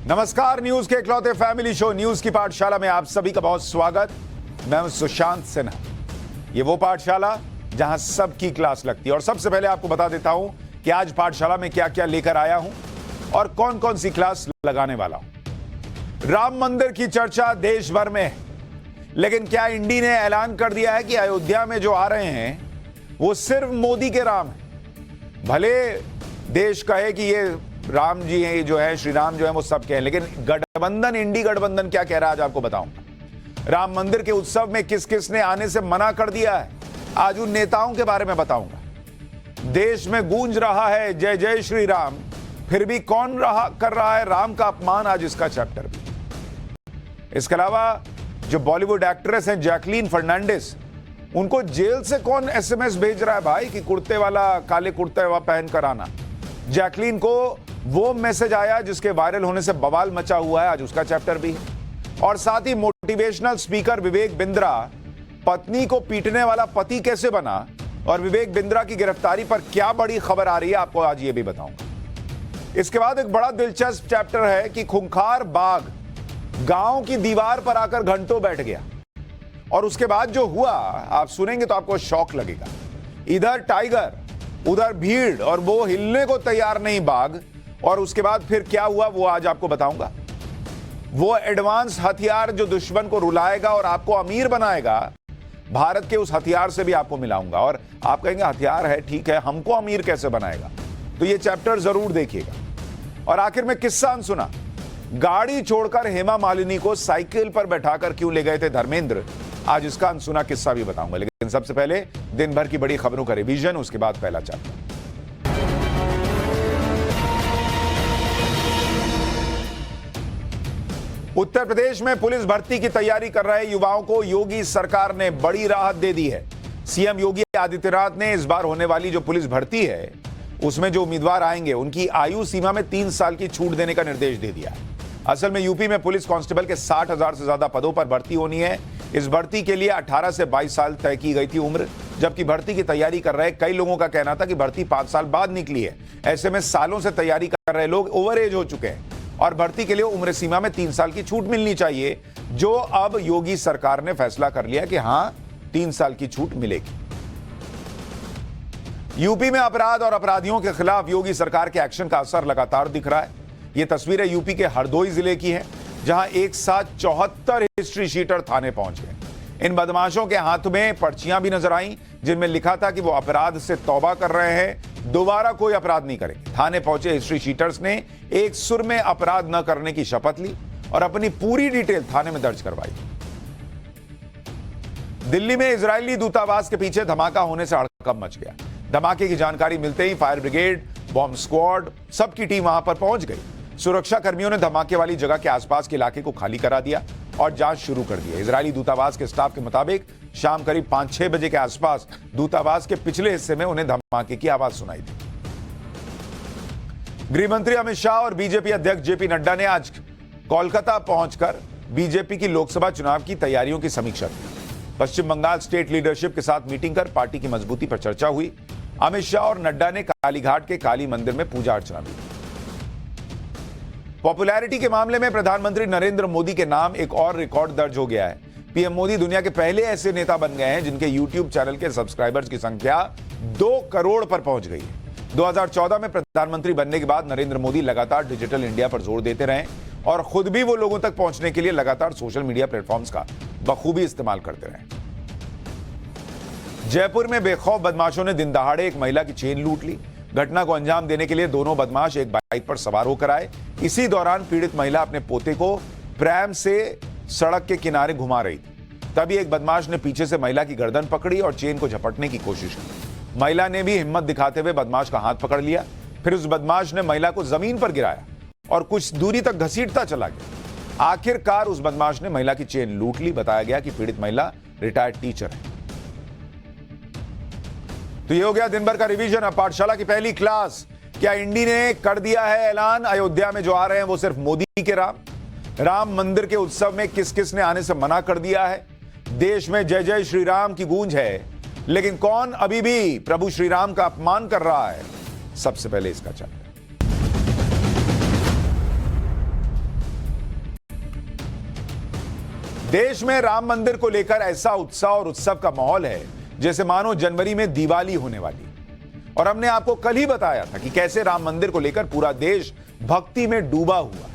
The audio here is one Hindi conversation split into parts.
नमस्कार, न्यूज के इकलौते फैमिली शो न्यूज की पाठशाला में आप सभी का बहुत स्वागत। मैं हूं सुशांत सिन्हा। ये वो पाठशाला जहां सबकी क्लास लगती है। और सबसे पहले आपको बता देता हूं कि आज पाठशाला में क्या क्या लेकर आया हूं और कौन कौन सी क्लास लगाने वाला हूं। राम मंदिर की चर्चा देश भर में है, लेकिन क्या इंडी ने ऐलान कर दिया है कि अयोध्या में जो आ रहे हैं वो सिर्फ मोदी के राम है। भले देश कहे कि ये राम जी हैं, जो है श्री राम जो है वो सब कहें, लेकिन गठबंधन, इंडी गठबंधन क्या कह रहा है आज आपको बताऊंगा। राम मंदिर के उत्सव में किस किस ने आने से मना कर दिया है, आज उन नेताओं के बारे में बताऊंगा। देश में गूंज रहा है जय जय श्री राम, फिर भी कौन कर रहा है राम का अपमान, आज इसका चैप्टर भी। इसके अलावा जो बॉलीवुड एक्ट्रेस हैं जैकलीन फर्नांडिस, उनको जेल से कौन एसएमएस भेज रहा है भाई कि कुर्ते वाला, काले कुर्ते वाला पहन कर आना। जैकलीन को वो मैसेज आया जिसके वायरल होने से बवाल मचा हुआ है, आज उसका चैप्टर भी है। और साथ ही मोटिवेशनल स्पीकर विवेक बिंद्रा, पत्नी को पीटने वाला पति कैसे बना, और विवेक बिंद्रा की गिरफ्तारी पर क्या बड़ी खबर आ रही है, आपको आज ये भी बताऊंगा। इसके बाद एक बड़ा दिलचस्प चैप्टर है कि खूंखार बाघ गांव की दीवार पर आकर घंटों बैठ गया, और उसके बाद जो हुआ आप सुनेंगे तो आपको शॉक लगेगा। इधर टाइगर, उधर भीड़, और वो हिलने को तैयार नहीं बाघ। और उसके बाद फिर क्या हुआ वो आज आपको बताऊंगा। वो एडवांस हथियार जो दुश्मन को रुलाएगा और आपको अमीर बनाएगा, भारत के उस हथियार से भी आपको मिलाऊंगा। और आप कहेंगे हथियार है, ठीक है, हमको अमीर कैसे बनाएगा, तो ये चैप्टर जरूर देखिएगा। और आखिर में किस्सा सुना, गाड़ी छोड़कर हेमा मालिनी को साइकिल पर बैठाकर क्यों ले गए थे धर्मेंद्र, आज इसका अनसुना किस्सा भी बताऊंगा। लेकिन सबसे पहले दिन भर की बड़ी खबरों का रिवीजन, उसके बाद पहला चैप्टर। उत्तर प्रदेश में पुलिस भर्ती की तैयारी कर रहे युवाओं को योगी सरकार ने बड़ी राहत दे दी है। सीएम योगी आदित्यनाथ ने इस बार होने वाली जो पुलिस भर्ती है उसमें जो उम्मीदवार आएंगे उनकी आयु सीमा में 3 साल की छूट देने का निर्देश दे दिया है। असल में यूपी में पुलिस कांस्टेबल के 60,000 से ज्यादा पदों पर भर्ती होनी है। इस भर्ती के लिए 18 से 22 साल तय की गई थी उम्र, जबकि भर्ती की तैयारी कर रहे कई लोगों का कहना था कि भर्ती 5 साल बाद निकली है। ऐसे में सालों से तैयारी कर रहे लोग ओवर एज हो चुके हैं और भर्ती के लिए उम्र सीमा में 3 साल की छूट मिलनी चाहिए, जो अब योगी सरकार ने फैसला कर लिया कि हां 3 साल की छूट मिलेगी। यूपी में अपराध और अपराधियों के खिलाफ योगी सरकार के एक्शन का असर लगातार दिख रहा है। यह तस्वीरें यूपी के हरदोई जिले की हैं, जहां एक साथ 74 हिस्ट्री शीटर थाने पहुंच गए। इन बदमाशों के हाथ में पर्चियां भी नजर आईं जिनमें लिखा था कि वो अपराध से तौबा कर रहे हैं, दोबारा कोई अपराध नहीं करेंगे। थाने पहुंचे हिस्ट्री शीटर्स ने एक सुर में अपराध न करने की शपथ ली और अपनी पूरी डिटेल थाने में दर्ज करवाई। दिल्ली में इजरायली दूतावास के पीछे धमाका होने से हड़कंप मच गया। धमाके की जानकारी मिलते ही फायर ब्रिगेड, बॉम्ब स्क्वाड, सबकी टीम वहां पर पहुंच गई। सुरक्षा कर्मियों ने धमाके वाली जगह के आसपास के इलाके को खाली करा दिया और जांच शुरू कर दी। इजरायली दूतावास के स्टाफ के मुताबिक शाम करीब 5-6 बजे के आसपास दूतावास के पिछले हिस्से में उन्हें धमाके की आवाज सुनाई दी। गृह मंत्री अमित शाह और बीजेपी अध्यक्ष जेपी नड्डा ने आज कोलकाता पहुंचकर बीजेपी की लोकसभा चुनाव की तैयारियों की समीक्षा की। पश्चिम बंगाल स्टेट लीडरशिप के साथ मीटिंग कर पार्टी की मजबूती पर चर्चा हुई। अमित शाह और नड्डा ने कालीघाट के काली मंदिर में पूजा अर्चना भी की। पॉपुलैरिटी के मामले में प्रधानमंत्री नरेंद्र मोदी के नाम एक और रिकॉर्ड दर्ज हो गया है। पीएम मोदी दुनिया के पहले ऐसे नेता बन गए हैं जिनके यूट्यूब चैनल के सब्सक्राइबर्स की संख्या 2 करोड़ पर पहुंच गई है। 2014 में प्रधानमंत्री बनने के बाद नरेंद्र मोदी लगातार डिजिटल इंडिया पर जोर देते रहे और खुद भी वो लोगों तक पहुंचने के लिए लगातार सोशल मीडिया प्लेटफॉर्म्स का बखूबी इस्तेमाल करते रहे। जयपुर में बेखौफ बदमाशों ने दिन दहाड़े एक महिला की चेन लूट ली। घटना को अंजाम देने के लिए दोनों बदमाश एक बाइक पर सवार होकर आए। इसी दौरान पीड़ित महिला अपने पोते को प्रैम से सड़क के किनारे घुमा रही थी। तभी एक बदमाश ने पीछे से महिला की गर्दन पकड़ी और चेन को झपटने की कोशिश की। महिला ने भी हिम्मत दिखाते हुए बदमाश का हाथ पकड़ लिया। फिर उस बदमाश ने महिला को जमीन पर गिराया और कुछ दूरी तक घसीटता चला गया। आखिरकार उस बदमाश ने महिला की चेन लूट ली। बताया गया कि पीड़ित महिला रिटायर्ड टीचर है। तो ये हो गया दिन भर का रिवीजन। अब पाठशाला की पहली क्लास। क्या इंडी ने कर दिया है ऐलान, अयोध्या में जो आ रहे हैं वो सिर्फ मोदी के राम मंदिर के उत्सव में किस किस ने आने से मना कर दिया है। देश में जय जय श्री राम की गूंज है, लेकिन कौन अभी भी प्रभु श्री राम का अपमान कर रहा है, सबसे पहले इसका चैप्टर। देश में राम मंदिर को लेकर ऐसा उत्साह और उत्सव का माहौल है जैसे मानो जनवरी में दिवाली होने वाली। और हमने आपको कल ही बताया था कि कैसे राम मंदिर को लेकर पूरा देश भक्ति में डूबा हुआ।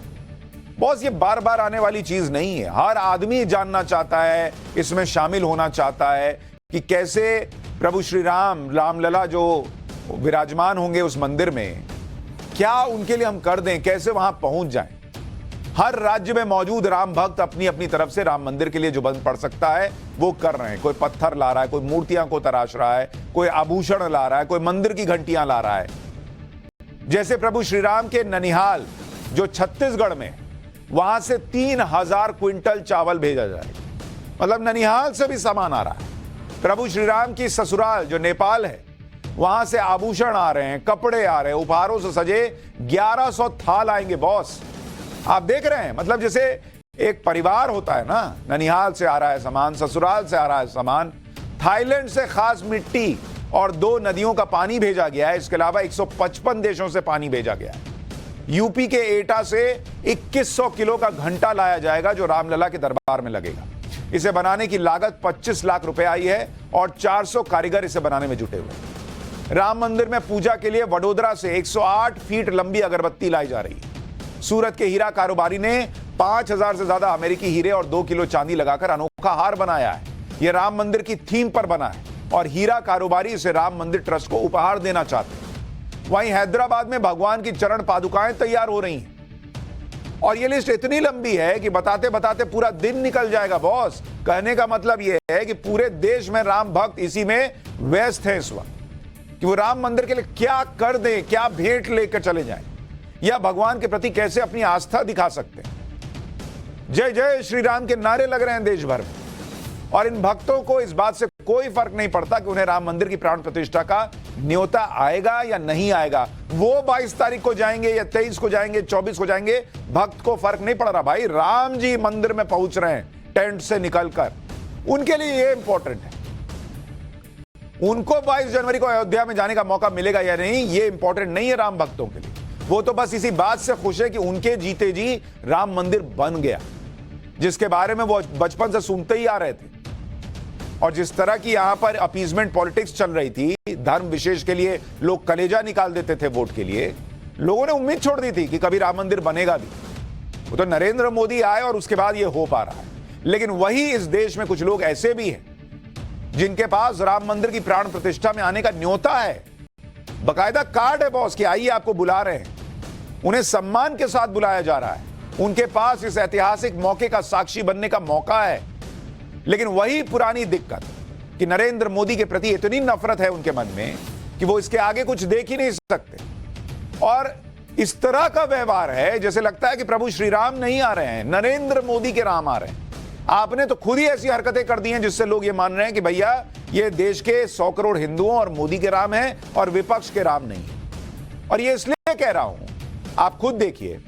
बॉस, ये बार बार आने वाली चीज नहीं है। हर आदमी जानना चाहता है, इसमें शामिल होना चाहता है कि कैसे प्रभु श्री राम, रामलला जो विराजमान होंगे उस मंदिर में, क्या उनके लिए हम कर दें, कैसे वहां पहुंच जाएं। हर राज्य में मौजूद राम भक्त अपनी अपनी तरफ से राम मंदिर के लिए जो बन पड़ सकता है वो कर रहे हैं। कोई पत्थर ला रहा है, कोई मूर्तियां को तराश रहा है, कोई आभूषण ला रहा है, कोई मंदिर की घंटियां ला रहा है। जैसे प्रभु श्री राम के ननिहाल जो छत्तीसगढ़ में, वहां से 3000 क्विंटल चावल भेजा जाएगा। मतलब ननिहाल से भी सामान आ रहा है। प्रभु श्री राम की ससुराल जो नेपाल है, वहां से आभूषण आ रहे हैं, कपड़े आ रहे हैं, उपहारों से सजे 1100 थाल आएंगे बॉस। आप देख रहे हैं, मतलब जैसे एक परिवार होता है ना, ननिहाल से आ रहा है सामान, ससुराल से आ रहा है सामान, थाईलैंड से खास मिट्टी और 2 नदियों का पानी भेजा गया है। इसके अलावा 155 देशों से पानी भेजा गया है। यूपी के एटा से 2100 किलो का घंटा लाया जाएगा जो रामलला के दरबार में लगेगा। इसे बनाने की लागत 25 लाख रुपए आई है और 400 कारीगर इसे बनाने में जुटे हुए। राम मंदिर में पूजा के लिए वडोदरा से 108 फीट लंबी अगरबत्ती लाई जा रही है। सूरत के हीरा कारोबारी ने 5000 से ज्यादा अमेरिकी हीरे और 2 किलो चांदी लगाकर अनोखा हार बनाया है। यह राम मंदिर की थीम पर बना है और हीरा कारोबारी इसे राम मंदिर ट्रस्ट को उपहार देना चाहते हैं। वहीं हैदराबाद में भगवान की चरण पादुकाएं तैयार हो रही हैं और यह लिस्ट इतनी लंबी है कि बताते बताते पूरा दिन निकल जाएगा बॉस। कहने का मतलब यह है कि पूरे देश में राम भक्त इसी में व्यस्त हैं इस वक्त कि वो राम मंदिर के लिए क्या कर दें, क्या भेंट लेकर चले जाएं या भगवान के प्रति कैसे अपनी आस्था दिखा सकते हैं। जय जय श्री राम के नारे लग रहे हैं देश भर में और इन भक्तों को इस बात से कोई फर्क नहीं पड़ता कि उन्हें राम मंदिर की प्राण प्रतिष्ठा का न्योता आएगा या नहीं आएगा। वो 22 तारीख को जाएंगे या 23 को जाएंगे, 24 को जाएंगे, भक्त को फर्क नहीं पड़ रहा। भाई राम जी मंदिर में पहुंच रहे हैं टेंट से निकलकर, उनके लिए ये इंपॉर्टेंट है। उनको 22 जनवरी को अयोध्या में जाने का मौका मिलेगा या नहीं, ये इंपॉर्टेंट नहीं है राम भक्तों के लिए। वो तो बस इसी बात से खुश है कि उनके जीते जी राम मंदिर बन गया, जिसके बारे में वो बचपन से सुनते ही आ रहे थे। और जिस तरह की यहां पर अपीजमेंट पॉलिटिक्स चल रही थी, धर्म विशेष के लिए लोग कलेजा निकाल देते थे वोट के लिए, लोगों ने उम्मीद छोड़ दी थी कि कभी राम मंदिर बनेगा भी। वो तो नरेंद्र मोदी आए और उसके बाद ये हो पा रहा है। लेकिन वही इस देश में कुछ लोग ऐसे भी हैं जिनके पास राम मंदिर की प्राण प्रतिष्ठा में आने का न्योता है, बकायदा कार्ड है बॉस कि आइए आपको बुला रहे हैं। उन्हें सम्मान के साथ बुलाया जा रहा है। उनके पास इस ऐतिहासिक मौके का साक्षी बनने का मौका है। लेकिन वही पुरानी दिक्कत कि नरेंद्र मोदी के प्रति इतनी नफरत है उनके मन में कि वो इसके आगे कुछ देख ही नहीं सकते। और इस तरह का व्यवहार है जैसे लगता है कि प्रभु श्री राम नहीं आ रहे हैं, नरेंद्र मोदी के राम आ रहे हैं। आपने तो खुद ही ऐसी हरकतें कर दी हैं जिससे लोग ये मान रहे हैं कि भैया ये देश के 100 करोड़ हिंदुओं और मोदी के राम हैं और विपक्ष के राम नहीं है। और ये इसलिए कह रहा हूं, आप खुद देखिए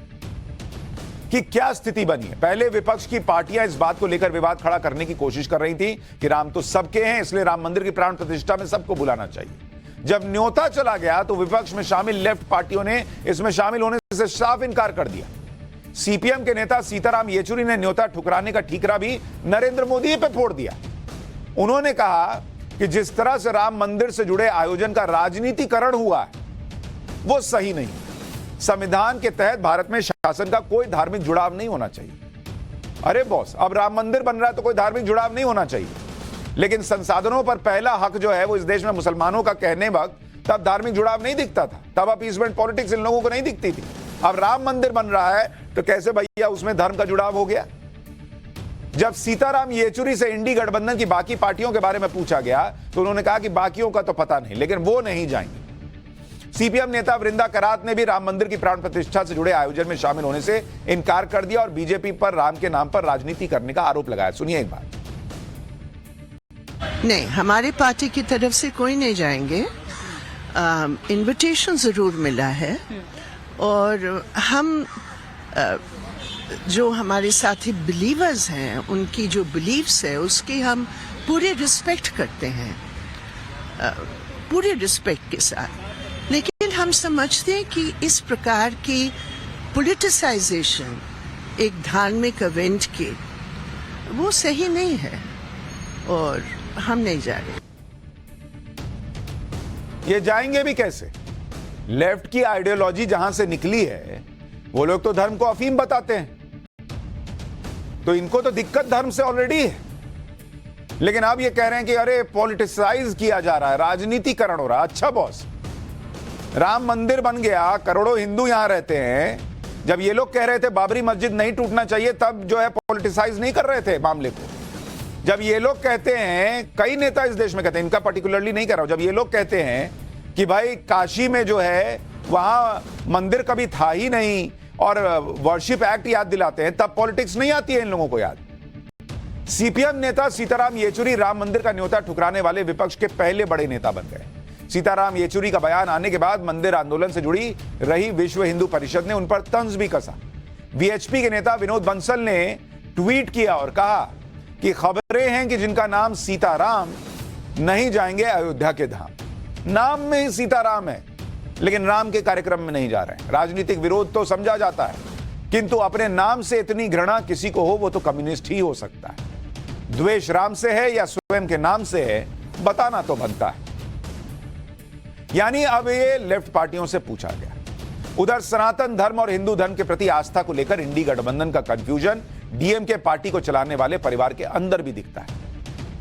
कि क्या स्थिति बनी है। पहले विपक्ष की पार्टियां इस बात को लेकर विवाद खड़ा करने की कोशिश कर रही थी कि राम तो सबके हैं, इसलिए राम मंदिर की प्राण प्रतिष्ठा में सबको बुलाना चाहिए। जब न्योता चला गया तो विपक्ष में शामिल लेफ्ट पार्टियों ने इसमें शामिल होने से साफ इनकार कर दिया। सीपीएम के नेता सीताराम येचुरी ने न्योता ठुकराने का ठीकरा भी नरेंद्र मोदी पे फोड़ दिया। उन्होंने कहा कि जिस तरह से राम मंदिर से जुड़े आयोजन का राजनीतिकरण हुआ है वो सही नहीं। संविधान के तहत भारत में शासन का कोई धार्मिक जुड़ाव नहीं होना चाहिए। अरे बॉस, अब राम मंदिर बन रहा है तो कोई धार्मिक जुड़ाव नहीं होना चाहिए, लेकिन संसाधनों पर पहला हक जो है वो इस देश में मुसलमानों का कहने वक्त तब धार्मिक जुड़ाव नहीं दिखता था, तब अपीसमेंट पॉलिटिक्स इन लोगों को नहीं दिखती थी। अब राम मंदिर बन रहा है तो कैसे भैया उसमें धर्म का जुड़ाव हो गया। जब सीताराम येचुरी से इंडी गठबंधन की बाकी पार्टियों के बारे में पूछा गया तो उन्होंने कहा कि बाकियों का तो पता नहीं, लेकिन वो नहीं जाएंगे। सीपीएम नेता वृंदा करात ने भी राम मंदिर की प्राण प्रतिष्ठा से जुड़े आयोजन में शामिल होने से इनकार कर दिया और बीजेपी पर राम के नाम पर राजनीति करने का आरोप लगाया। सुनिए एक बात। नहीं, हमारी पार्टी की तरफ से कोई नहीं जाएंगे। इनविटेशन जरूर मिला है और हम जो हमारे साथी बिलीवर्स हैं उनकी जो बिलीव्स है उसकी हम पूरे रिस्पेक्ट करते हैं, पूरे रिस्पेक्ट के साथ। लेकिन हम समझते हैं कि इस प्रकार की पॉलिटिसाइजेशन एक धार्मिक इवेंट के वो सही नहीं है और हम नहीं जा रहे। ये जाएंगे भी कैसे? लेफ्ट की आइडियोलॉजी जहां से निकली है, वो लोग तो धर्म को अफीम बताते हैं, तो इनको तो दिक्कत धर्म से ऑलरेडी है। लेकिन अब ये कह रहे हैं कि अरे पॉलिटिसाइज किया जा रहा है, राजनीतिकरण हो रहा है। अच्छा बॉस, राम मंदिर बन गया, करोड़ों हिंदू यहां रहते हैं। जब ये लोग कह रहे थे बाबरी मस्जिद नहीं टूटना चाहिए, तब जो है पॉलिटिसाइज नहीं कर रहे थे मामले को। जब ये लोग कहते हैं, कई नेता इस देश में कहते हैं, इनका पर्टिकुलरली नहीं कर रहा हूं, जब ये लोग कहते हैं कि भाई काशी में जो है वहां मंदिर कभी था ही नहीं और वर्शिप एक्ट याद दिलाते हैं, तब पॉलिटिक्स नहीं आती है इन लोगों को याद। सीपीएम नेता सीताराम येचुरी राम मंदिर का न्योता ठुकराने वाले विपक्ष के पहले बड़े नेता बन गए। सीताराम येचुरी का बयान आने के बाद मंदिर आंदोलन से जुड़ी रही विश्व हिंदू परिषद ने उन पर तंज भी कसा। वीएचपी के नेता विनोद बंसल ने ट्वीट किया और कहा कि खबरें हैं कि जिनका नाम सीताराम नहीं जाएंगे अयोध्या के धाम। नाम में ही सीताराम है, लेकिन राम के कार्यक्रम में नहीं जा रहे हैं। राजनीतिक विरोध तो समझा जाता है, किंतु अपने नाम से इतनी घृणा किसी को हो, वो तो कम्युनिस्ट ही हो सकता है। द्वेष राम से है या स्वयं के नाम से है, बताना तो बनता है। यानी अब ये लेफ्ट पार्टियों से पूछा गया। उधर सनातन धर्म और हिंदू धर्म के प्रति आस्था को लेकर इंडी गठबंधन का कंफ्यूजन डीएमके पार्टी को चलाने वाले परिवार के अंदर भी दिखता है।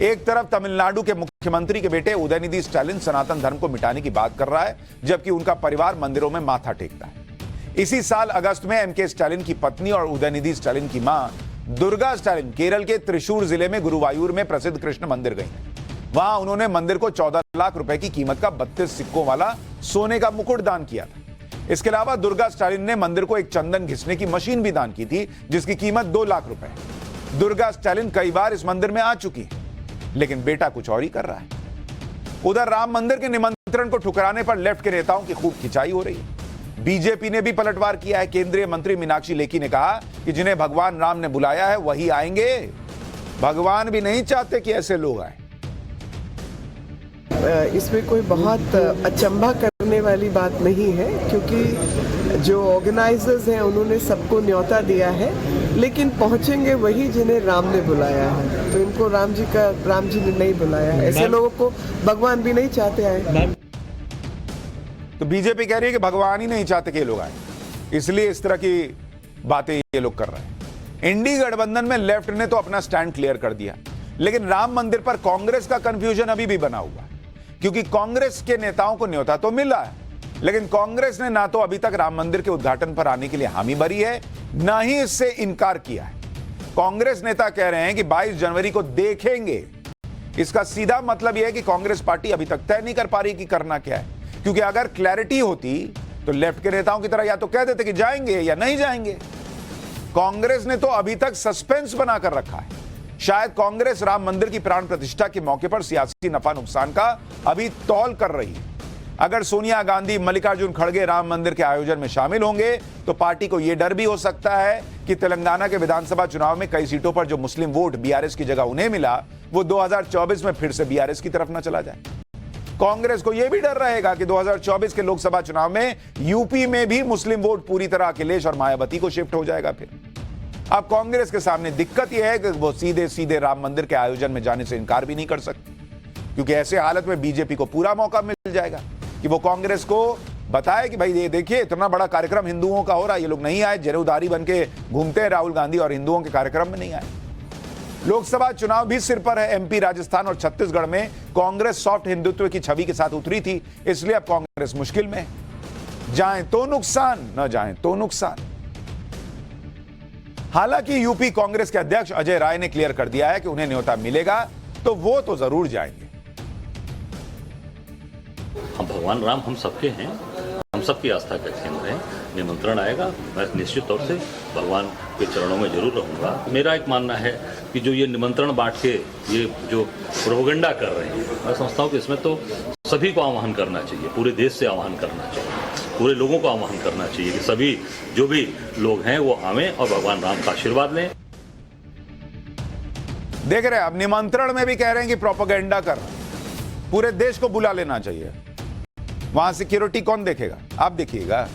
एक तरफ तमिलनाडु के मुख्यमंत्री के बेटे उदयनिधि स्टालिन सनातन धर्म को मिटाने की बात कर रहा है, जबकि उनका परिवार मंदिरों में माथा टेकता है। इसी साल अगस्त में एमके स्टालिन की पत्नी और उदयनिधि स्टालिन की मां दुर्गा स्टालिन केरल के त्रिशूर जिले में गुरुवायूर में प्रसिद्ध कृष्ण मंदिर गई। वहां उन्होंने मंदिर को 14 लाख रुपए की कीमत का 32 सिक्कों वाला सोने का मुकुट दान किया था। इसके अलावा दुर्गा स्टालिन ने मंदिर को एक चंदन घिसने की मशीन भी दान की थी, जिसकी कीमत 2 लाख रुपए। दुर्गा स्टालिन कई बार इस मंदिर में आ चुकी है, लेकिन बेटा कुछ और ही कर रहा है। उधर राम मंदिर के निमंत्रण को ठुकराने पर लेफ्ट के नेताओं की खूब खिंचाई हो रही है। बीजेपी ने भी पलटवार किया है। केंद्रीय मंत्री मीनाक्षी लेखी ने कहा कि जिन्हें भगवान राम ने बुलाया है वही आएंगे। भगवान भी नहीं चाहते कि ऐसे लोग आए। इसमें कोई बहुत अचंभा करने वाली बात नहीं है, क्योंकि जो ऑर्गेनाइजर्स हैं उन्होंने सबको न्योता दिया है, लेकिन पहुंचेंगे वही जिन्हें राम ने बुलाया है। तो इनको राम जी ने नहीं बुलाया है। ऐसे लोगों को भगवान भी नहीं चाहते आए। तो बीजेपी कह रही है कि भगवान ही नहीं चाहते कि ये लोग आए, इसलिए इस तरह की बातें ये लोग कर रहे हैं। इंडी गठबंधन में लेफ्ट ने तो अपना स्टैंड क्लियर कर दिया, लेकिन राम मंदिर पर कांग्रेस का कंफ्यूजन अभी भी बना हुआ है। क्योंकि कांग्रेस के नेताओं को न्योता तो मिला है, लेकिन कांग्रेस ने ना तो अभी तक राम मंदिर के उद्घाटन पर आने के लिए हामी भरी है, ना ही इससे इनकार किया है। कांग्रेस नेता कह रहे हैं कि 22 जनवरी को देखेंगे। इसका सीधा मतलब यह है कि कांग्रेस पार्टी अभी तक तय नहीं कर पा रही कि करना क्या है, क्योंकि अगर क्लैरिटी होती तो लेफ्ट के नेताओं की तरह या तो कह देते कि जाएंगे या नहीं जाएंगे। कांग्रेस ने तो अभी तक सस्पेंस बनाकर रखा है। शायद कांग्रेस राम मंदिर की प्राण प्रतिष्ठा के मौके पर सियासी नफा नुकसान का अभी तौल कर रही है। अगर सोनिया गांधी, मल्लिकार्जुन खड़गे राम मंदिर के आयोजन में शामिल होंगे तो पार्टी को यह डर भी हो सकता है कि तेलंगाना के विधानसभा चुनाव में कई सीटों पर जो मुस्लिम वोट बीआरएस की जगह उन्हें मिला, वो 2024 में फिर से बीआरएस की तरफ न चला जाए। कांग्रेस को यह भी डर रहेगा कि 2024 के लोकसभा चुनाव में यूपी में भी मुस्लिम वोट पूरी तरह अखिलेश और मायावती को शिफ्ट हो जाएगा। फिर अब कांग्रेस के सामने दिक्कत यह है कि वो सीधे सीधे राम मंदिर के आयोजन में जाने से इनकार भी नहीं कर सकते, क्योंकि ऐसे हालत में बीजेपी को पूरा मौका मिल जाएगा कि वो कांग्रेस को बताए कि भाई ये देखिए इतना बड़ा कार्यक्रम हिंदुओं का हो रहा है, ये लोग नहीं आए, जरूदारी बन के घूमते हैं राहुल गांधी और हिंदुओं के कार्यक्रम में नहीं आए। लोकसभा चुनाव भी सिर पर है। एमपी, राजस्थान और छत्तीसगढ़ में कांग्रेस सॉफ्ट हिंदुत्व की छवि के साथ उतरी थी, इसलिए अब कांग्रेस मुश्किल में है। जाए तो नुकसान, न जाए तो नुकसान। हालांकि यूपी कांग्रेस के अध्यक्ष अजय राय ने क्लियर कर दिया है कि उन्हें न्योता मिलेगा तो वो तो जरूर जाएंगे। हम भगवान राम हम सबके हैं, हम सबकी आस्था का केंद्र है। निमंत्रण आएगा, मैं निश्चित तौर से भगवान के चरणों में जरूर रहूंगा। मेरा एक मानना है कि जो ये निमंत्रण बांट के ये जो प्रोपेगेंडा कर रहे हैं, मैं समझता हूँ कि इसमें तो सभी को आह्वान करना चाहिए, पूरे देश से आह्वान करना चाहिए, पूरे लोगों को आह्वान करना चाहिए कि सभी जो भी लोग हैं वो आवें और भगवान राम का आशीर्वाद लें। देख रहे हैं, अब निमंत्रण में भी कह रहे हैं कि प्रोपेगेंडा कर रहे हैं, पूरे देश को बुला लेना चाहिए। वहां सिक्योरिटी कौन देखेगा? आप देखिएगा,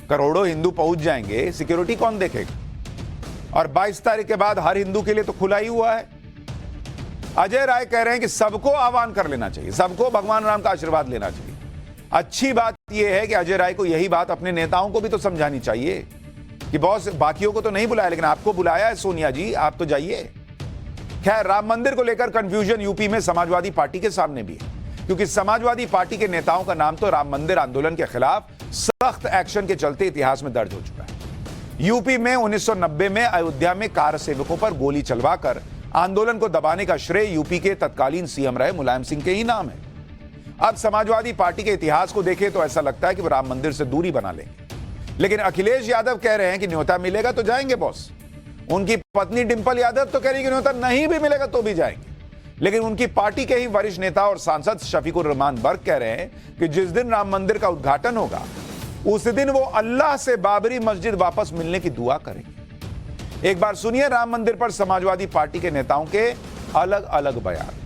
करोड़ों हिंदू पहुंच जाएंगे, सिक्योरिटी कौन देखेगा? और 22 तारीख के बाद हर हिंदू के लिए तो खुला ही हुआ है। अजय राय कह रहे हैं कि सबको आह्वान कर लेना चाहिए, सबको भगवान राम का आशीर्वाद लेना चाहिए। अच्छी बात यह है कि अजय राय को यही बात अपने नेताओं को भी तो समझानी चाहिए कि बॉस बाकियों को तो नहीं बुलाया लेकिन आपको बुलाया है सोनिया जी, आप तो जाइए। खैर, राम मंदिर को लेकर कंफ्यूजन यूपी में समाजवादी पार्टी के सामने भी है, क्योंकि समाजवादी पार्टी के नेताओं का नाम तो राम मंदिर आंदोलन के खिलाफ सख्त एक्शन के चलते इतिहास में दर्ज हो चुका है। यूपी में 1990 में अयोध्या में कार सेवकों पर गोली चलवाकर आंदोलन को दबाने का श्रेय यूपी के तत्कालीन सीएम रहे मुलायम सिंह के ही नाम है। अब समाजवादी पार्टी के इतिहास को देखें तो ऐसा लगता है कि वो राम मंदिर से दूरी बना लेंगे, लेकिन अखिलेश यादव कह रहे हैं कि न्योता मिलेगा तो जाएंगे बॉस। उनकी पत्नी डिंपल यादव तो कह रही है कि न्योता नहीं भी मिलेगा तो भी जाएंगे, लेकिन उनकी पार्टी के ही वरिष्ठ नेता और सांसद शफीकुर रहमान बर्क कह रहे हैं कि जिस दिन राम मंदिर का उद्घाटन होगा उस दिन वो अल्लाह से बाबरी मस्जिद वापस मिलने की दुआ करेंगे। एक बार सुनिए राम मंदिर पर समाजवादी पार्टी के नेताओं के अलग अलग बयान।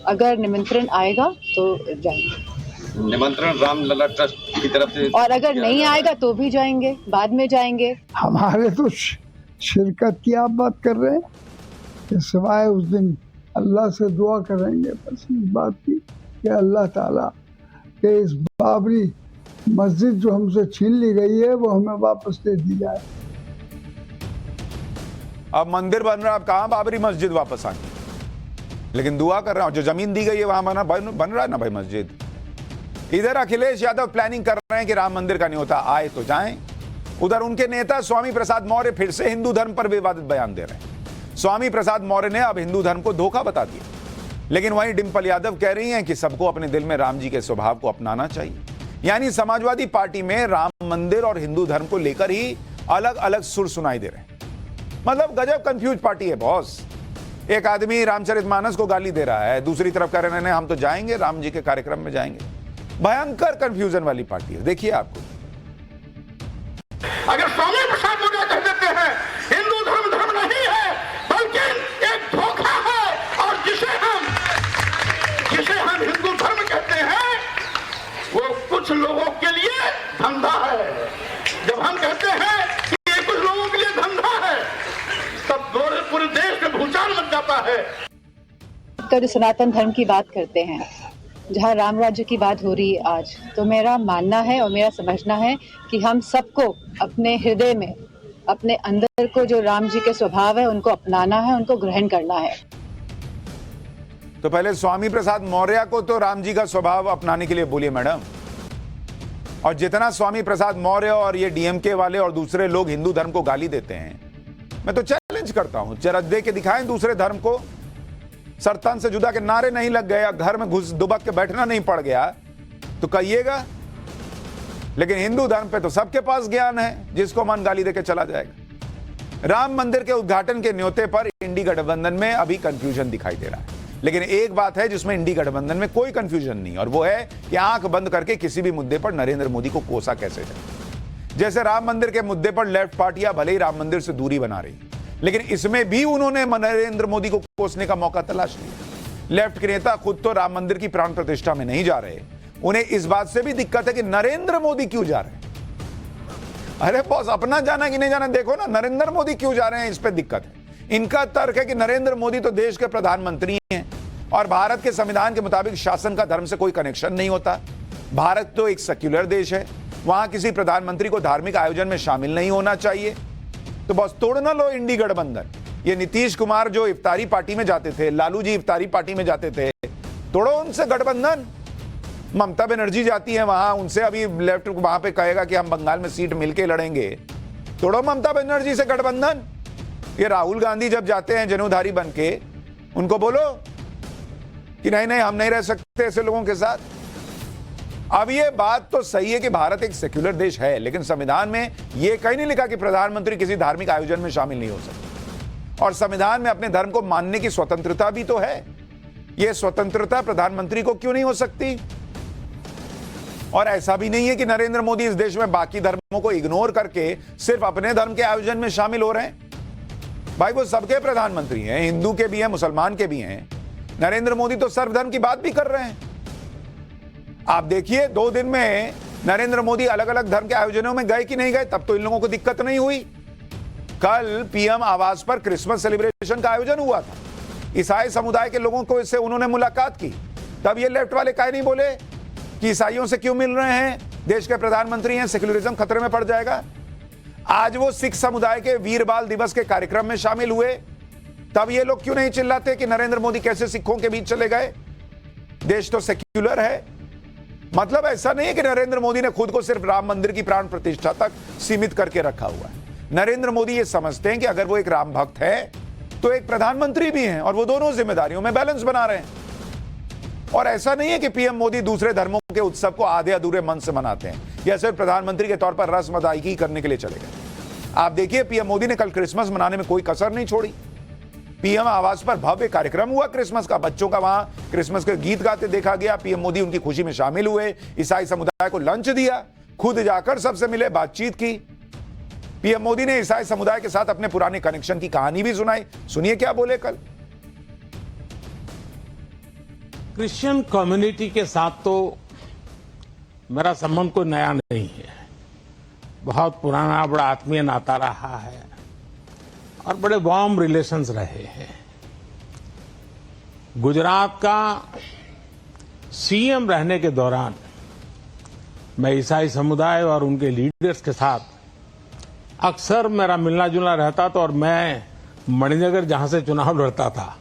अगर निमंत्रण आएगा तो जाएंगे, निमंत्रण रामलला ट्रस्ट की तरफ से, और अगर नहीं आएगा तो भी जाएंगे, बाद में जाएंगे। हमारे तो शिरकत की आप बात कर रहे हैं, कि सिवाय उस दिन अल्लाह से दुआ करेंगे बस इस बात की कि अल्लाह ताला के इस बाबरी मस्जिद जो हमसे छीन ली गई है वो हमें वापस दे दी जाए। अब मंदिर बन रहा है, अब कहां बाबरी मस्जिद वापस आनी, लेकिन दुआ कर रहा हूं जो जमीन दी गई है वहां बन रहा है ना भाई मस्जिद। इधर अखिलेश यादव प्लानिंग कर रहे हैं कि राम मंदिर का न्योता आए तो जाएं, उधर उनके नेता स्वामी प्रसाद मौर्य फिर से हिंदू धर्म पर विवादित बयान दे रहे हैं। स्वामी प्रसाद मौर्य ने अब हिंदू धर्म को धोखा बता दिया, लेकिन वहीं डिंपल यादव कह रही हैं कि सबको अपने दिल में राम जी के स्वभाव को अपनाना चाहिए। यानी समाजवादी पार्टी में राम मंदिर और हिंदू धर्म को लेकर ही अलग अलग सुर सुनाई दे रहे हैं। मतलब गजब कंफ्यूज पार्टी है बॉस। एक आदमी रामचरितमानस को गाली दे रहा है, दूसरी तरफ कह रहे हैं हम तो जाएंगे, राम जी के कार्यक्रम में जाएंगे। भयंकर कंफ्यूजन वाली पार्टी है। देखिए आपको, अगर स्वामी प्रसाद मौर्य कह देते हैं हिंदू धर्म धर्म नहीं है बल्कि एक धोखा है, और जिसे हम हिंदू धर्म कहते हैं वो कुछ लोगों के लिए धंधा है। जब हम कहते हैं कि ये कुछ लोगों के लिए धंधा है तब पूरे देश में भूचाल मच जाता है। तो जो सनातन धर्म की बात करते हैं, जहाँ राम राज्य की बात हो रही है आज, तो मेरा मानना है और मेरा समझना है कि हम सबको अपने हृदय में, अपने अंदर को जो राम जी के स्वभाव है उनको अपनाना है, उनको ग्रहण करना है। तो पहले स्वामी प्रसाद मौर्य को तो राम जी का स्वभाव अपनाने के लिए बोलिए मैडम। और जितना स्वामी प्रसाद मौर्य और ये डीएमके वाले और दूसरे लोग हिंदू धर्म को गाली देते हैं, मैं तो चैलेंज करता हूं, जरा दे के दिखाएं दूसरे धर्म को। सरतन से जुदा के नारे नहीं लग गया, घर में घुस दुबक के बैठना नहीं पड़ गया तो कहिएगा। लेकिन हिंदू धर्म पे तो सबके पास ज्ञान है, जिसको मन गाली देके चला जाएगा। राम मंदिर के उद्घाटन के न्योते पर इंडी गठबंधन में अभी कंफ्यूजन दिखाई दे रहा है, लेकिन एक बात है जिसमें इंडी गठबंधन में कोई कंफ्यूजन नहीं, और वो है कि आंख बंद करके किसी भी मुद्दे पर नरेंद्र मोदी को कोसा कैसे जाए। जैसे राम मंदिर के मुद्दे पर लेफ्ट पार्टियां भले ही राम मंदिर से दूरी बना रही, लेकिन इसमें भी उन्होंने नरेंद्र मोदी को कोसने का मौका तलाश लिया। लेफ्ट के नेता खुद तो राम मंदिर की प्राण प्रतिष्ठा में नहीं जा रहे, उन्हें इस बात से भी दिक्कत है कि नरेंद्र मोदी क्यों जा रहे हैं। अरे बॉस, अपना जाना कि नहीं जाना देखो ना, नरेंद्र मोदी क्यों जा रहे हैं इस पे दिक्कत है। इनका तर्क है कि नरेंद्र मोदी तो देश के प्रधानमंत्री हैं और भारत के संविधान के मुताबिक शासन का धर्म से कोई कनेक्शन नहीं होता। भारत तो एक सेक्युलर देश है, वहां किसी प्रधानमंत्री को धार्मिक आयोजन में शामिल नहीं होना चाहिए। तो बस तोड़ ना लो इंडी गठबंधन। ये नीतीश कुमार जो इफ्तारी पार्टी में जाते थे, लालू जी इफ्तारी पार्टी में जाते थे, तोड़ो उनसे गठबंधन। ममता बनर्जी जाती है वहां, उनसे अभी लेफ्ट वहां पे कहेगा कि हम बंगाल में सीट मिलके लड़ेंगे, तोड़ो ममता बनर्जी से गठबंधन। ये राहुल गांधी जब जाते हैं जनेऊधारी बन के, उनको बोलो कि नहीं नहीं हम नहीं रह सकते ऐसे लोगों के साथ। अब ये बात तो सही है कि भारत एक सेक्युलर देश है, लेकिन संविधान में यह कहीं नहीं लिखा कि प्रधानमंत्री किसी धार्मिक आयोजन में शामिल नहीं हो सकते। और संविधान में अपने धर्म को मानने की स्वतंत्रता भी तो है। यह स्वतंत्रता प्रधानमंत्री को क्यों नहीं हो सकती? और ऐसा भी नहीं है कि नरेंद्र मोदी इस देश में बाकी धर्मों को इग्नोर करके सिर्फ अपने धर्म के आयोजन में शामिल हो रहे हैं। भाई वो सबके प्रधानमंत्री हैं, हिंदू के भी हैं, मुसलमान के भी हैं। नरेंद्र मोदी तो सर्वधर्म की बात भी कर रहे हैं। आप देखिए 2 दिन में नरेंद्र मोदी अलग अलग धर्म के आयोजनों में गए कि नहीं गए, तब तो इन लोगों को दिक्कत नहीं हुई। कल पीएम आवास पर क्रिसमस सेलिब्रेशन का आयोजन हुआ था, ईसाई समुदाय के लोगों को इससे उन्होंने मुलाकात की, तब ये लेफ्ट वाले काहे नहीं बोले कि ईसाइयों से क्यों मिल रहे हैं, देश के प्रधानमंत्री हैं, सेक्युलरिज्म खतरे में पड़ जाएगा। आज वो सिख समुदाय के वीर बाल दिवस के कार्यक्रम में शामिल हुए, तब ये लोग क्यों नहीं चिल्लाते कि नरेंद्र मोदी कैसे सिखों के बीच चले गए, देश तो सेक्युलर है। मतलब ऐसा नहीं है कि नरेंद्र मोदी ने खुद को सिर्फ राम मंदिर की प्राण प्रतिष्ठा तक सीमित करके रखा हुआ है। नरेंद्र मोदी ये समझते हैं कि अगर वो एक राम भक्त है तो एक प्रधानमंत्री भी हैं, और वो दोनों जिम्मेदारियों में बैलेंस बना रहे हैं। और ऐसा नहीं है कि पीएम मोदी दूसरे धर्मों के उत्सव को आधे अधूरे मन से मनाते हैं या सिर्फ प्रधानमंत्री के तौर पर रस्म अदायगी करने के लिए चले गए। आप देखिए, पीएम मोदी ने कल क्रिसमस मनाने में कोई कसर नहीं छोड़ी। पीएम आवास पर भव्य कार्यक्रम हुआ क्रिसमस का, बच्चों का वहां क्रिसमस के गीत गाते देखा गया। पीएम मोदी उनकी खुशी में शामिल हुए, ईसाई समुदाय को लंच दिया, खुद जाकर सबसे मिले, बातचीत की। पीएम मोदी ने ईसाई समुदाय के साथ अपने पुराने कनेक्शन की कहानी भी सुनाई। सुनिए क्या बोले कल। क्रिश्चियन कम्युनिटी के साथ तो मेरा संबंध कोई नया नहीं है, बहुत पुराना बड़ा आत्मीय नाता रहा है और बड़े वार्म रिलेशंस रहे हैं। गुजरात का सीएम रहने के दौरान मैं ईसाई समुदाय और उनके लीडर्स के साथ अक्सर मेरा मिलना जुलना रहता था, और मैं मणिनगर जहां से चुनाव लड़ता था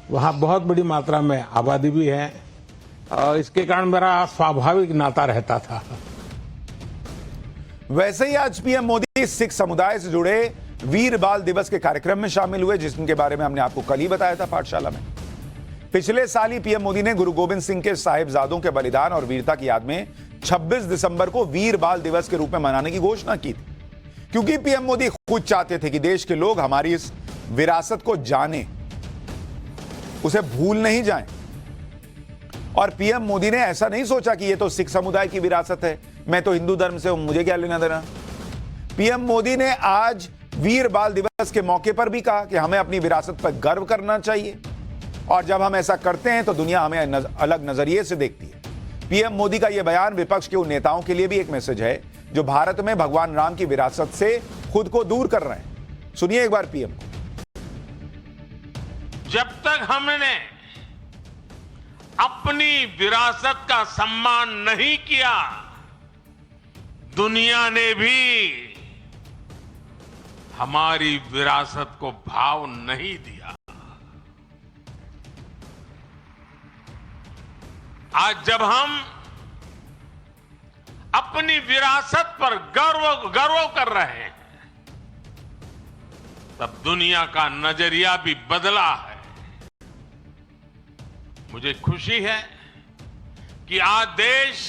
वहां बहुत बड़ी मात्रा में आबादी भी है, और इसके कारण मेरा स्वाभाविक नाता रहता था। वैसे ही आज पीएम मोदी सिख समुदाय से जुड़े वीर बाल दिवस के कार्यक्रम में शामिल हुए, जिसके बारे में हमने आपको कल ही बताया था पाठशाला में। पिछले साल ही पीएम मोदी ने गुरु गोविंद सिंह के साहिबजादों के बलिदान और वीरता की याद में 26 दिसंबर को वीर बाल दिवस के रूप में मनाने की घोषणा की थी, क्योंकि पीएम मोदी खुद चाहते थे कि देश के लोग हमारी इस विरासत को जाने, उसे भूल नहीं जाएं। और पीएम मोदी ने ऐसा नहीं सोचा कि ये तो सिख समुदाय की विरासत है, मैं तो हिंदू धर्म से हूं, मुझे क्या लेना देना। पीएम मोदी ने आज वीर बाल दिवस के मौके पर भी कहा कि हमें अपनी विरासत पर गर्व करना चाहिए, और जब हम ऐसा करते हैं तो दुनिया हमें अलग नजरिए से देखती है। पीएम मोदी का यह बयान विपक्ष के उन नेताओं के लिए भी एक मैसेज है जो भारत में भगवान राम की विरासत से खुद को दूर कर रहे हैं। सुनिए एक बार पीएम को। जब तक हमने अपनी विरासत का सम्मान नहीं किया, दुनिया ने भी हमारी विरासत को भाव नहीं दिया। आज जब हम अपनी विरासत पर गर्व कर रहे हैं, तब दुनिया का नजरिया भी बदला है। मुझे खुशी है कि आज देश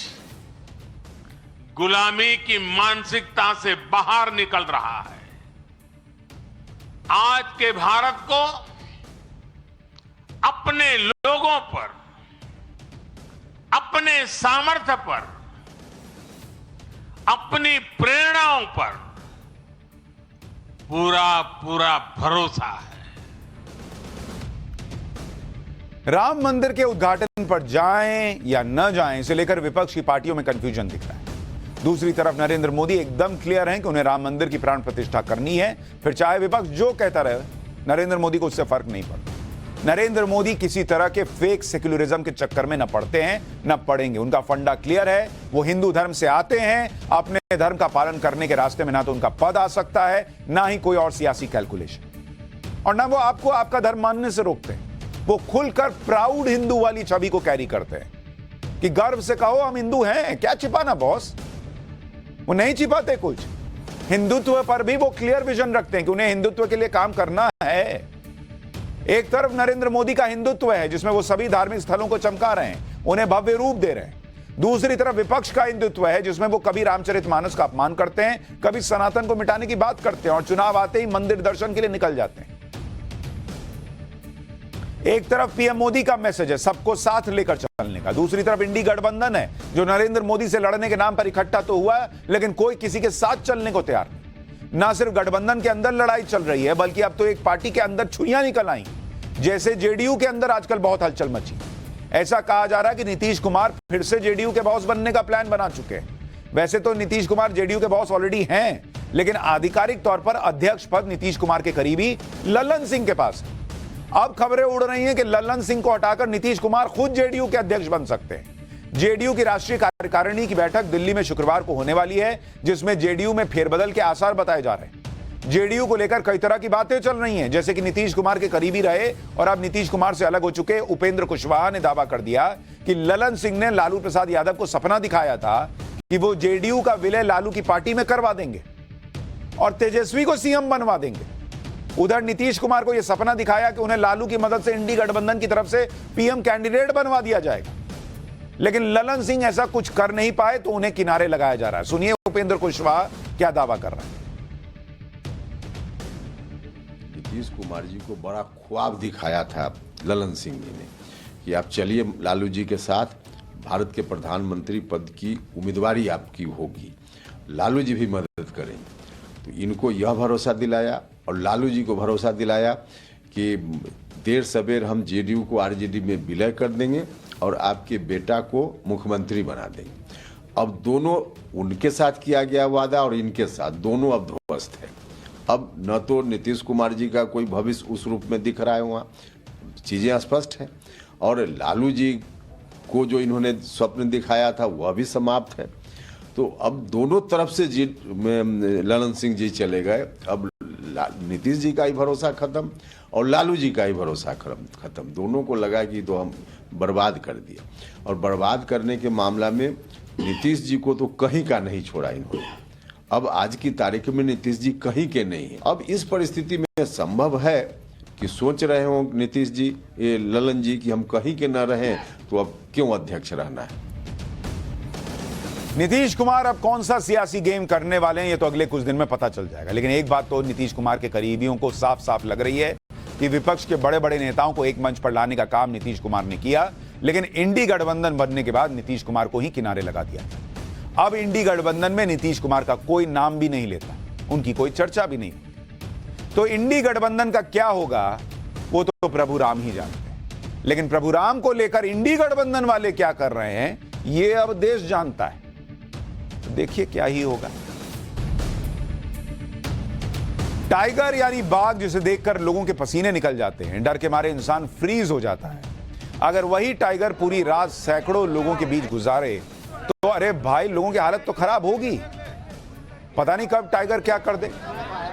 गुलामी की मानसिकता से बाहर निकल रहा है। आज के भारत को अपने लोगों पर, अपने सामर्थ्य पर, अपनी प्रेरणाओं पर पूरा भरोसा है। राम मंदिर के उद्घाटन पर जाएं या न जाएं, इसे लेकर विपक्ष की पार्टियों में कंफ्यूजन दिख रहा है। दूसरी तरफ नरेंद्र मोदी एकदम क्लियर हैं कि उन्हें राम मंदिर की प्राण प्रतिष्ठा करनी है, फिर चाहे विपक्ष जो कहता रहे, नरेंद्र मोदी को उससे फर्क नहीं पड़ता। नरेंद्र मोदी किसी तरह के फेक सेक्युलरिज्म के चक्कर में न पड़ते हैं, न पड़ेंगे। उनका फंडा क्लियर है, वो हिंदू धर्म से आते हैं, अपने धर्म का पालन करने के रास्ते में ना तो उनका पद आ सकता है, ना ही कोई और सियासी कैलकुलेशन, और ना वो आपको आपका धर्म मानने से रोकते हैं। वो खुलकर प्राउड हिंदू वाली छवि को कैरी करते हैं कि गर्व से कहो हम हिंदू हैं, क्या छिपाना बॉस। वो नहीं छिपाते कुछ। हिंदुत्व पर भी वो क्लियर विजन रखते हैं कि उन्हें हिंदुत्व के लिए काम करना है। एक तरफ नरेंद्र मोदी का हिंदुत्व है जिसमें वो सभी धार्मिक स्थलों को चमका रहे हैं, उन्हें भव्य रूप दे रहे हैं। दूसरी तरफ विपक्ष का हिंदुत्व है जिसमें वो कभी रामचरितमानस का अपमान करते हैं, कभी सनातन को मिटाने की बात करते हैं, और चुनाव आते ही मंदिर दर्शन के लिए निकल जाते हैं। एक तरफ पीएम मोदी का मैसेज है सबको साथ लेकर चलने का, दूसरी तरफ इंडी गठबंधन है जो नरेंद्र मोदी से लड़ने के नाम पर इकट्ठा तो हुआ लेकिन कोई किसी के साथ चलने को तैयार नहीं। ना सिर्फ गठबंधन के अंदर लड़ाई चल रही है, बल्कि अब तो एक पार्टी के अंदर छुरियां निकल आई, जैसे जेडीयू के अंदर आजकल बहुत हलचल मची। ऐसा कहा जा रहा है कि नीतीश कुमार फिर से जेडीयू के बॉस बनने का प्लान बना चुके हैं। वैसे तो नीतीश कुमार जेडीयू के बॉस ऑलरेडी हैं, लेकिन आधिकारिक तौर पर अध्यक्ष पद नीतीश कुमार के करीबी लल्लन सिंह के पास है। अब खबरें उड़ रही हैं कि लल्लन सिंह को हटाकर नीतीश कुमार खुद जेडीयू के अध्यक्ष बन सकते हैं। जेडीयू की राष्ट्रीय कार्यकारिणी की बैठक दिल्ली में शुक्रवार को होने वाली है, जिसमें जेडीयू में फेरबदल के आसार बताए जा रहे हैं। जेडीयू को लेकर कई तरह की बातें चल रही हैं, जैसे कि नीतीश कुमार के करीबी रहे और अब नीतीश कुमार से अलग हो चुके उपेंद्र कुशवाहा ने दावा कर दिया कि लल्लन सिंह ने लालू प्रसाद यादव को सपना दिखाया था कि वो जेडीयू का विलय लालू की पार्टी में करवा देंगे और तेजस्वी को सीएम बनवा देंगे। उधर नीतीश कुमार को यह सपना दिखाया कि उन्हें लालू की मदद से इंडी गठबंधन की तरफ से पीएम कैंडिडेट बनवा दिया जाएगा, लेकिन लल्लन सिंह ऐसा कुछ कर नहीं पाए तो उन्हें किनारे लगाया जा रहा है। सुनिए उपेंद्र कुशवाहा क्या दावा कर रहे हैं। नीतीश कुमार जी को बड़ा ख्वाब दिखाया था लल्लन सिंह जी ने कि आप चलिए लालू जी के साथ, भारत के प्रधानमंत्री पद की उम्मीदवारी आपकी होगी, लालू जी भी मदद करेंगे। तो इनको यह भरोसा दिलाया और लालू जी को भरोसा दिलाया कि देर सवेर हम जेडीयू को आरजेडी में विलय कर देंगे और आपके बेटा को मुख्यमंत्री बना देंगे। अब दोनों उनके साथ किया गया वादा और इनके साथ दोनों अब ध्वस्त है। अब न तो नीतीश कुमार जी का कोई भविष्य उस रूप में दिख रहा है, वहाँ चीज़ें स्पष्ट हैं, और लालू जी को जो इन्होंने स्वप्न दिखाया था वह भी समाप्त है। तो अब दोनों तरफ से लल्लन सिंह जी चले गए। अब नीतीश जी का ही भरोसा खत्म और लालू जी का ही भरोसा खत्म। दोनों को लगा कि तो हम बर्बाद कर दिया, और बर्बाद करने के मामला में नीतीश जी को तो कहीं का नहीं छोड़ा इन्होंने। अब आज की तारीख में नीतीश जी कहीं के नहीं है। अब इस परिस्थिति में संभव है कि सोच रहे हो नीतीश जी, ये लल्लन जी, कि हम कहीं के न रहें तो अब क्यों अध्यक्ष रहना है। नीतीश कुमार अब कौन सा सियासी गेम करने वाले हैं ये तो अगले कुछ दिन में पता चल जाएगा, लेकिन एक बात तो नीतीश कुमार के करीबियों को साफ साफ लग रही है कि विपक्ष के बड़े बड़े नेताओं को एक मंच पर लाने का काम नीतीश कुमार ने किया, लेकिन इंडी गठबंधन बनने के बाद नीतीश कुमार को ही किनारे लगा दिया। अब इंडी गठबंधन में नीतीश कुमार का कोई नाम भी नहीं लेता, उनकी कोई चर्चा भी नहीं। तो इंडी गठबंधन का क्या होगा वो तो प्रभु राम ही जानते हैं, लेकिन प्रभु राम को लेकर इंडी गठबंधन वाले क्या कर रहे हैं ये अब देश जानता है। तो देखिए क्या ही होगा। टाइगर यानी बाघ जिसे देखकर लोगों के पसीने निकल जाते हैं, डर के मारे इंसान फ्रीज हो जाता है, अगर वही टाइगर पूरी रात सैकड़ों लोगों के बीच गुजारे तो अरे भाई लोगों की हालत तो खराब होगी। पता नहीं कब टाइगर क्या कर दे,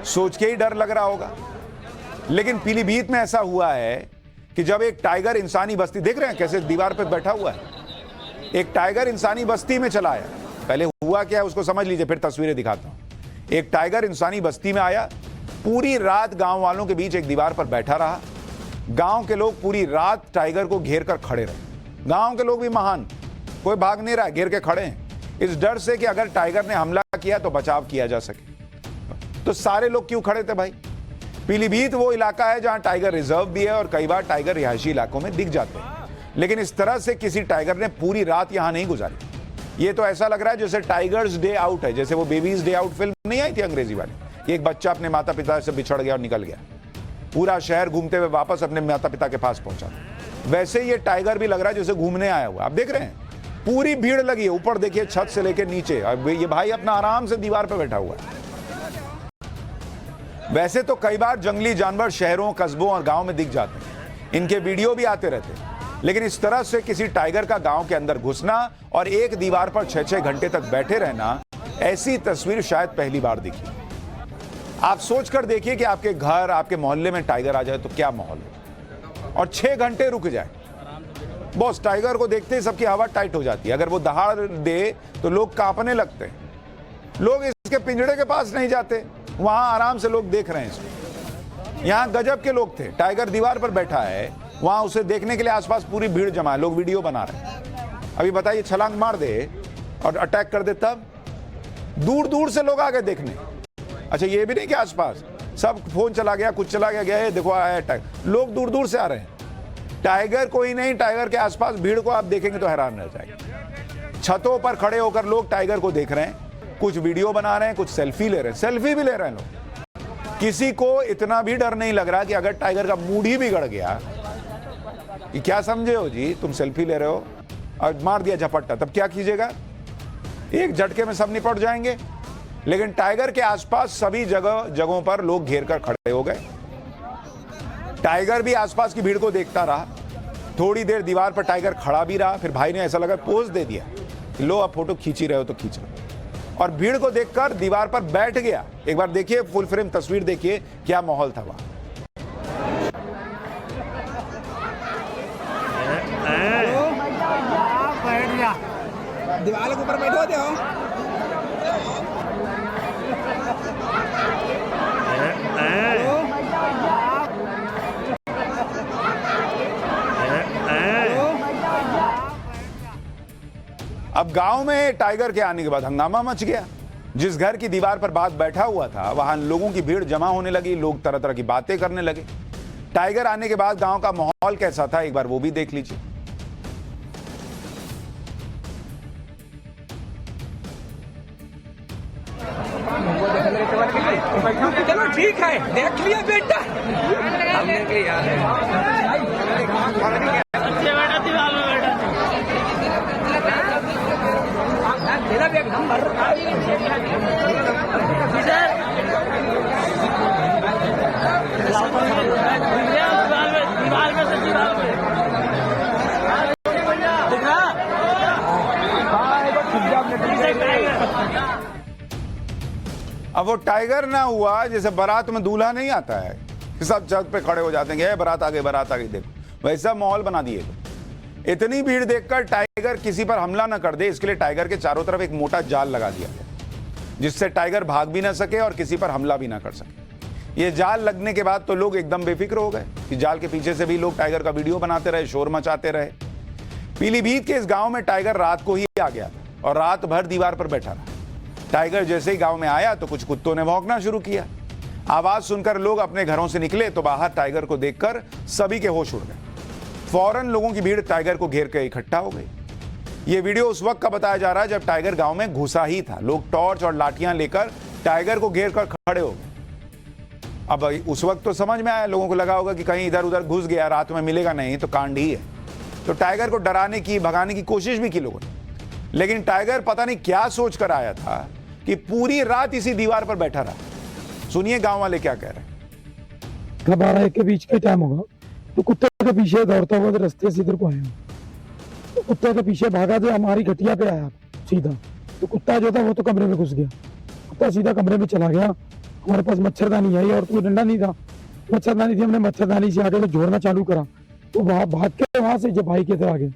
सोच के ही डर लग रहा होगा। लेकिन पीलीभीत में ऐसा हुआ है कि जब एक टाइगर इंसानी बस्ती, देख रहे हैं कैसे दीवार पर बैठा हुआ है, एक टाइगर इंसानी बस्ती में चला आया। पहले हुआ क्या है उसको समझ लीजिए, फिर तस्वीरें दिखाता हूं। एक टाइगर इंसानी बस्ती में आया, पूरी रात गांव वालों के बीच एक दीवार पर बैठा रहा। गांव के लोग पूरी रात टाइगर को घेर कर खड़े रहे। गांव के लोग भी महान, कोई भाग नहीं रहा, घेर के खड़े हैं इस डर से कि अगर टाइगर ने हमला किया तो बचाव किया जा सके। तो सारे लोग क्यों खड़े थे भाई? पीलीभीत वो इलाका है जहां टाइगर रिजर्व भी है और कई बार टाइगर रिहायशी इलाकों में दिख जाते हैं, लेकिन इस तरह से किसी टाइगर ने पूरी रात यहां नहीं गुजारी। ये तो ऐसा लग रहा है जैसे टाइगर्स डे आउट है, जैसे वो बेबीज डे आउट फिल्म नहीं आई थी अंग्रेजी वाली, एक बच्चा अपने माता पिता से बिछड़ गया और निकल गया, पूरा शहर घूमते हुए वापस अपने माता पिता के पास पहुंचा। वैसे ये टाइगर भी लग रहा है जैसे घूमने आया हुआ। आप देख रहे हैं पूरी भीड़ लगी है, ऊपर देखिए छत से लेकर नीचे, अब ये भाई अपना आराम से दीवार पर बैठा हुआ है। वैसे तो कई बार जंगली जानवर शहरों, कस्बों और गांव में दिख जाते हैं, इनके वीडियो भी आते रहते हैं, लेकिन इस तरह से किसी टाइगर का गांव के अंदर घुसना और एक दीवार पर 6-6 घंटे तक बैठे रहना, ऐसी तस्वीर शायद पहली बार दिखी। आप सोचकर देखिए कि आपके घर, आपके मोहल्ले में टाइगर आ जाए तो क्या माहौल है, और 6 घंटे रुक जाए। बॉस टाइगर को देखते ही सबकी हवा टाइट हो जाती है, अगर वो दहाड़ दे तो लोग कांपने लगते हैं, लोग इसके पिंजड़े के पास नहीं जाते, वहां आराम से लोग देख रहे हैं इसको। यहां गजब के लोग थे, टाइगर दीवार पर बैठा है, वहां उसे देखने के लिए आसपास पूरी भीड़ जमा है, लोग वीडियो बना रहे हैं। अभी बताइए छलांग मार दे और अटैक कर दे तब, दूर दूर से लोग आ गए देखने। अच्छा ये भी नहीं कि आसपास सब फोन चला गया, कुछ चला गया, देखो आया अटैक, लोग दूर दूर से आ रहे हैं। टाइगर कोई नहीं, टाइगर के आसपास भीड़ को आप देखेंगे तो हैरान रह जाएंगे। छतों पर खड़े होकर लोग टाइगर को देख रहे हैं, कुछ वीडियो बना रहे हैं, कुछ सेल्फी ले रहे हैं, सेल्फी भी ले रहे हैं लोग। किसी को इतना भी डर नहीं लग रहा कि अगर टाइगर का मूड ही बिगड़ गया, कि क्या समझे हो जी, तुम सेल्फी ले रहे हो और मार दिया झपट्टा, तब क्या कीजिएगा? एक झटके में सब निपट जाएंगे, लेकिन टाइगर के आसपास सभी जगहों पर लोग घेर कर खड़े हो गए। टाइगर भी आसपास की भीड़ को देखता रहा। थोड़ी देर दीवार पर टाइगर खड़ा भी रहा, फिर भाई ने ऐसा लगा पोज दे दिया, लो आप फोटो खींच ही रहे हो तो खींच लो, और भीड़ को देखकर दीवार पर बैठ गया। एक बार देखिए फुल फ्रेम तस्वीर, देखिए क्या माहौल था वहां। दीवार के ऊपर बैठो दे हो। अब गांव में टाइगर के आने के बाद हंगामा मच गया। जिस घर की दीवार पर बात बैठा हुआ था वहां लोगों की भीड़ जमा होने लगी, लोग तरह तरह की बातें करने लगे। टाइगर आने के बाद गांव का माहौल कैसा था, एक बार वो भी देख लीजिए। चलो ठीक है, देख लिया बेटा। हमने भी यार तेरा भी एक नंबर अब वो टाइगर ना हुआ जैसे बारात में दूल्हा नहीं आता है कि सब छत पे खड़े हो जाते हैं, बारात आ गई देखो, वैसा माहौल बना दिए। इतनी भीड़ देखकर टाइगर किसी पर हमला न कर दे, इसके लिए टाइगर के चारों तरफ एक मोटा जाल लगा दिया गया, जिससे टाइगर भाग भी ना सके और किसी पर हमला भी ना कर सके। ये जाल लगने के बाद तो लोग एकदम बेफिक्र हो गए कि जाल के पीछे से भी लोग टाइगर का वीडियो बनाते रहे, शोर मचाते रहे। पीलीभीत के इस गांव में टाइगर रात को ही आ गया था और रात भर दीवार पर बैठा रहा। टाइगर जैसे ही गांव में आया तो कुछ कुत्तों ने भौंकना शुरू किया। आवाज सुनकर लोग अपने घरों से निकले तो बाहर टाइगर को देखकर सभी के होश उड़ गए। फौरन लोगों की भीड़ टाइगर को घेर कर इकट्ठा हो गई। ये वीडियो उस वक्त का बताया जा रहा है जब टाइगर गांव में घुसा ही था। लोग टॉर्च और लाठियां लेकर टाइगर को घेर कर खड़े हो गए। अब उस वक्त तो समझ में आया, लोगों को लगा होगा कि कहीं इधर उधर घुस गया, रात में मिलेगा नहीं तो कांड ही है। तो टाइगर को डराने की, भगाने की कोशिश भी की लोगों ने, लेकिन टाइगर पता नहीं क्या सोच कर आया था कि पूरी रात इसी दीवार पर बैठा रहा। सुनिए गांव वाले क्या कह रहे हैं। 12-1 के बीच का टाइम होगा तो कुत्ते के पीछे दौड़ता हुआ रास्ते से इधर को आया, तो कुत्ते के पीछे भागा तो हमारी घटिया पे आया सीधा। तो कुत्ता जो था वो तो कमरे में घुस गया, कुत्ता सीधा कमरे में चला गया। हमारे पास मच्छरदानी आई और कोई डंडा नहीं था, मच्छरदानी थी, हमने मच्छरदानी से आगे जोड़ना चालू करा तो भाग के वहां से जब भाई के इधर आ गए,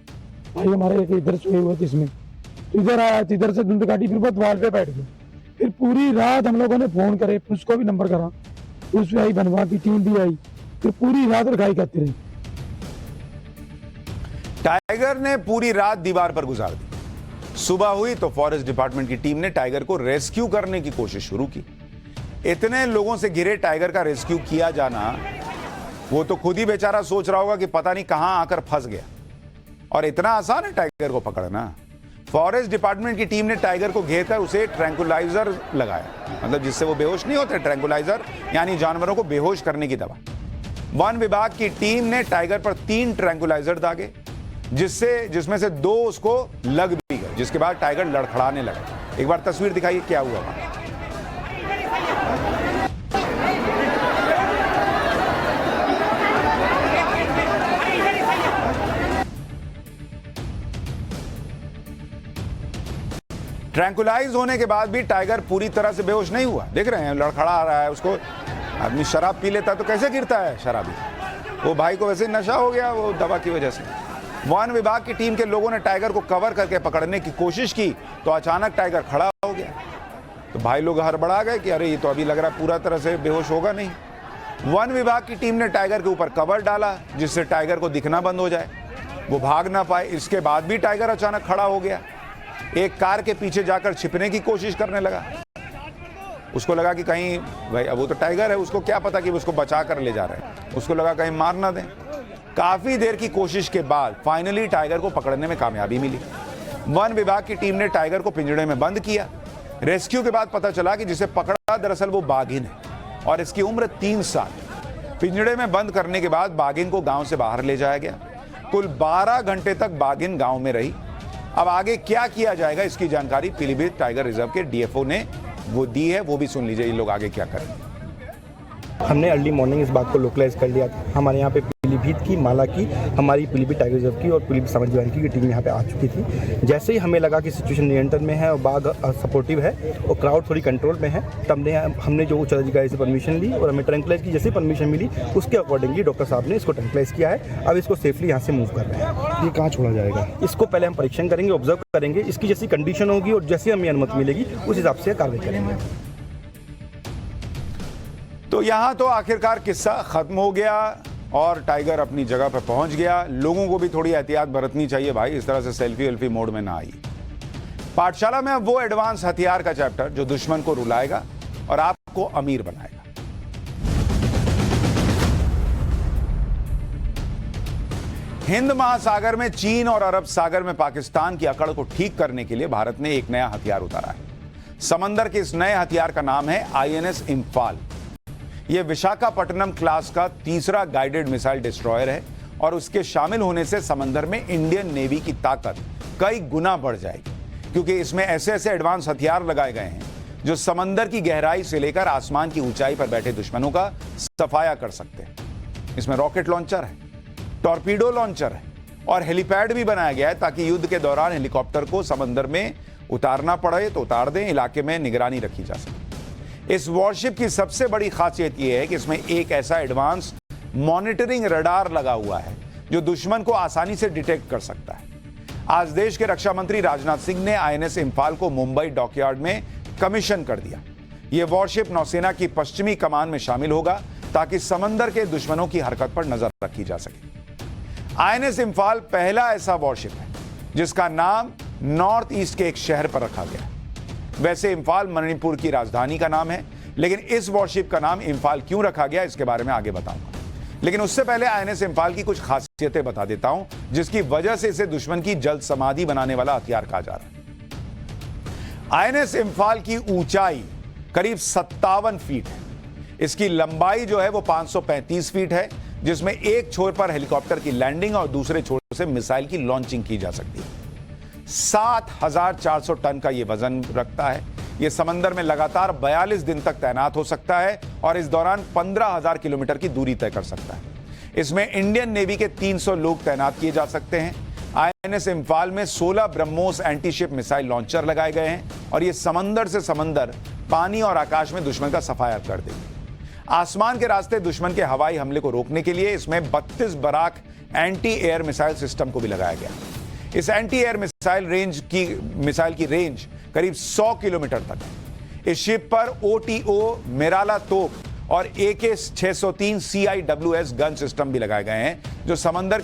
भाई हमारे इधर सोए हुए थे इसमें, तो इधर आया, इधर से धुंध काटी, फिर वो दीवार पे बैठ गए। फिर पूरी रात हम लोगों ने फोन करे, पुलिस को भी नंबर करा, पुलिस भी आई, बनवा की टीम भी आई, फिर पूरी रात रखाई करती रही। टाइगर ने पूरी रात दीवार पर गुजार दी। सुबह हुई तो फॉरेस्ट डिपार्टमेंट की टीम ने टाइगर को रेस्क्यू करने की कोशिश शुरू की। इतने लोगों से घिरे टाइगर का रेस्क्यू किया जाना, वो तो खुद ही बेचारा सोच रहा होगा कि पता नहीं कहां आकर फंस गया। और इतना आसान है टाइगर को पकड़ना। फॉरेस्ट डिपार्टमेंट की टीम ने टाइगर को घेरकर उसे ट्रैंकुलाइजर लगाया, मतलब जिससे वो बेहोश नहीं होते, ट्रैंकुलाइजर यानी जानवरों को बेहोश करने की दवा। वन विभाग की टीम ने टाइगर पर 3 ट्रैंकुलाइजर दागे, जिसमें से 2 उसको लग भी गए, जिसके बाद टाइगर लड़खड़ाने लगा। एक बार तस्वीर दिखाइए क्या हुआ वहां। ट्रैंकुलाइज होने के बाद भी टाइगर पूरी तरह से बेहोश नहीं हुआ। देख रहे हैं लड़खड़ा रहा है। उसको आदमी शराब पी लेता तो कैसे गिरता है शराबी, वो भाई को वैसे नशा हो गया वो दवा की वजह से। वन विभाग की टीम के लोगों ने टाइगर को कवर करके पकड़ने की कोशिश की तो अचानक टाइगर खड़ा हो गया। तो भाई लोग हड़बड़ा गए कि अरे ये तो अभी लग रहा है पूरा तरह से बेहोश होगा नहीं। वन विभाग की टीम ने टाइगर के ऊपर कवर डाला जिससे टाइगर को दिखना बंद हो जाए, वो भाग ना पाए। इसके बाद भी टाइगर अचानक खड़ा हो गया, एक कार के पीछे जाकर छिपने की कोशिश करने लगा। उसको लगा कि कहीं भाई अब वो तो टाइगर है, उसको क्या पता कि उसको बचा कर ले जा रहे हैं, उसको लगा कहीं मार ना दें। काफी देर की कोशिश के बाद फाइनली टाइगर को पकड़ने में कामयाबी मिली। वन विभाग की टीम ने टाइगर को पिंजड़े में बंद किया। रेस्क्यू के बाद पता चला कि जिसे पकड़ा दरअसल वो बाघिन है और इसकी उम्र 3 साल। पिंजड़े में बंद करने के बाद बाघिन को गांव से बाहर ले जाया गया। कुल 12 घंटे तक बाघिन गांव में रही। अब आगे क्या किया जाएगा इसकी जानकारी पीलीभीत टाइगर रिजर्व के डीएफओ ने वो दी है, वो भी सुन लीजिए ये लोग आगे क्या करेंगे। हमने अर्ली मॉर्निंग इस बात को लोकलाइज कर लिया था। हमारे यहाँ पे पीलीभीत की, माला की, हमारी पीलीभीत टाइगर रिजर्व की और पीलीभीत समाजवादी की टीम यहाँ पे आ चुकी थी। जैसे ही हमें लगा कि सिचुएशन नियंत्रण में है और बाघ सपोर्टिव है और क्राउड थोड़ी कंट्रोल में है, तब हमने जो उच्च अधिकारी से परमिशन ली और हमें ट्रैंकुलाइज की जैसे परमिशन मिली उसके अकॉर्डिंगली डॉक्टर साहब ने इसको ट्रैंकुलाइज किया है। अब इसको सेफली यहाँ से मूव कर रहे हैं। ये कहाँ छोड़ा जाएगा? इसको पहले हम परीक्षण करेंगे, ऑब्जर्व करेंगे, इसकी जैसी कंडीशन होगी और जैसी हमें अनुमति मिलेगी उस हिसाब से कार्रवाई करेंगे। तो यहां तो आखिरकार किस्सा खत्म हो गया और टाइगर अपनी जगह पर पहुंच गया। लोगों को भी थोड़ी एहतियात बरतनी चाहिए भाई, इस तरह से सेल्फी वेल्फी मोड में ना आई। पाठशाला में अब वो एडवांस हथियार का चैप्टर जो दुश्मन को रुलाएगा और आपको अमीर बनाएगा। हिंद महासागर में चीन और अरब सागर में पाकिस्तान की अकड़ को ठीक करने के लिए भारत ने एक नया हथियार उतारा है। समंदर के इस नए हथियार का नाम है आईएनएस इंफाल। यह विशाखापट्टनम क्लास का तीसरा गाइडेड मिसाइल डिस्ट्रॉयर है और उसके शामिल होने से समंदर में इंडियन नेवी की ताकत कई गुना बढ़ जाएगी, क्योंकि इसमें ऐसे ऐसे एडवांस हथियार लगाए गए हैं जो समंदर की गहराई से लेकर आसमान की ऊंचाई पर बैठे दुश्मनों का सफाया कर सकते हैं। इसमें रॉकेट लॉन्चर है, टॉर्पीडो लॉन्चर है और हेलीपैड भी बनाया गया है ताकि युद्ध के दौरान हेलीकॉप्टर को समंदर में उतारना पड़े तो उतार दें, इलाके में निगरानी रखी जा सके। इस वॉरशिप की सबसे बड़ी खासियत यह है कि इसमें एक ऐसा एडवांस मॉनिटरिंग रडार लगा हुआ है जो दुश्मन को आसानी से डिटेक्ट कर सकता है। आज देश के रक्षा मंत्री राजनाथ सिंह ने आईएनएस इंफाल को मुंबई डॉकयार्ड में कमीशन कर दिया। यह वॉरशिप नौसेना की पश्चिमी कमान में शामिल होगा ताकि समंदर के दुश्मनों की हरकत पर नजर रखी जा सके। आईएनएस इंफाल पहला ऐसा वॉरशिप है जिसका नाम नॉर्थ ईस्ट के एक शहर पर रखा गया है। वैसे इंफाल मणिपुर की राजधानी का नाम है, लेकिन इस वॉरशिप का नाम इंफाल क्यों रखा गया इसके बारे में आगे बताऊंगा। लेकिन उससे पहले आईएनएस इंफाल की कुछ खासियतें बता देता हूं जिसकी वजह से इसे दुश्मन की जल्द समाधि बनाने वाला हथियार कहा जा रहा है। आईएनएस इंफाल की ऊंचाई करीब 57 फीट है। इसकी लंबाई जो है वो 535 फीट है, जिसमें एक छोर पर हेलीकॉप्टर की लैंडिंग और दूसरे छोर से मिसाइल की लॉन्चिंग की जा सकती है। 7,400 टन का यह वजन रखता है। यह समंदर में लगातार 42 दिन तक तैनात हो सकता है और इस दौरान 15,000 किलोमीटर की दूरी तय कर सकता है। इसमें इंडियन नेवी के 300 लोग तैनात किए जा सकते हैं। आईएनएस इंफाल में 16 ब्रह्मोस एंटीशिप मिसाइल लॉन्चर लगाए गए हैं और यह समंदर से समंदर, पानी और आकाश में दुश्मन का सफाया कर देंगे। आसमान के रास्ते दुश्मन के हवाई हमले को रोकने के लिए इसमें 32 Barak anti air missile system को भी लगाया गया। इस एंटी एयर मिसाइल की रेंज करीब 100 किलोमीटर तक है। इस शिप पर ओटीओ मिराला तोप और AK-603 CIWS गन सिस्टम भी लगाए गए हैं जो समंदर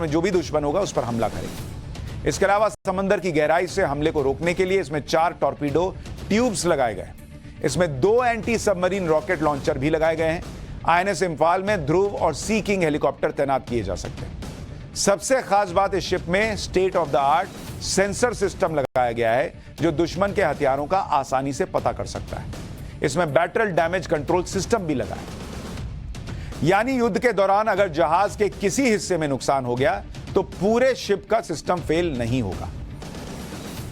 में जो भी दुश्मन होगा उस पर हमला करेंगे। इसके अलावा समंदर की गहराई से हमले को रोकने के लिए इसमें 4 टॉर्पीडो ट्यूब्स लगाए गए। इसमें 2 एंटी सबमरीन रॉकेट लॉन्चर भी लगाए गए हैं। आईएनएस इंफाल में ध्रुव और सी किंग हेलीकॉप्टर तैनात किए जा सकते हैं। सबसे खास बात इस शिप में state of the art sensor system लगाया गया है जो दुश्मन के हथियारों का आसानी से पता कर सकता है। इसमें बैटल डैमेज कंट्रोल सिस्टम भी लगा है, यानी युद्ध के दौरान अगर जहाज के किसी हिस्से में नुकसान हो गया तो पूरे शिप का सिस्टम फेल नहीं होगा।